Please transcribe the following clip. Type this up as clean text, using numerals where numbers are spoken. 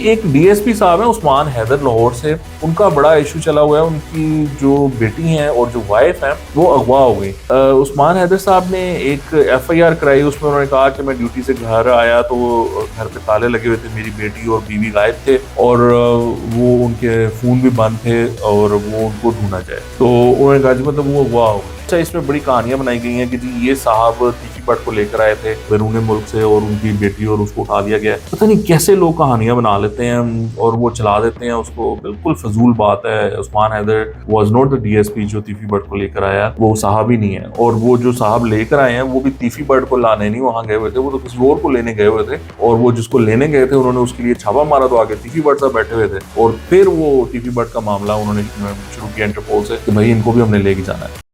एक डीएसपी साहब है उस्मान हैदर लाहौर से, उनका बड़ा इशू चला हुआ है। उनकी जो बेटी है और जो वाइफ है वो अगवा हो गई। उस्मान हैदर साहब ने एक एफआईआर कराई, उसमें उन्होंने कहा कि मैं ड्यूटी से घर आया तो घर पे ताले लगे हुए थे, मेरी बेटी और बीवी गायब थे और वो उनके फोन भी बंद थे और वो उनको ढूंढा जाए। तो उन्होंने कहा जी मतलब वो अगवा हो गई। अच्छा, इसमें बड़ी कहानियां बनाई गई हैं कि जी ये साहब तीखी बट को लेकर आए थे बैरून मुल्क से और उनकी बेटी और उसको उठा दिया गया। पता नहीं कैसे लोग कहानियां बना लेते हैं और वो चला देते हैं उसको। बिल्कुल फजूल बात है। Usman Haider was not the DSP जो तीफी बट को लेकर आया, वो साहब ही नहीं है। और वो जो साहब लेकर आए हैं वो भी तीफी बट को लाने नहीं वहां गए हुए थे, वो तो किसी और को लेने गए हुए थे। और वो जिसको लेने गए थे उन्होंने उसके लिए छापा मारा तो आगे तीफी बट साहब बैठे हुए थे। और फिर वो तीफी बट का मामला उन्होंने शुरू किया इंटरपोल से कि भाई इनको भी हमने लेके जाना है।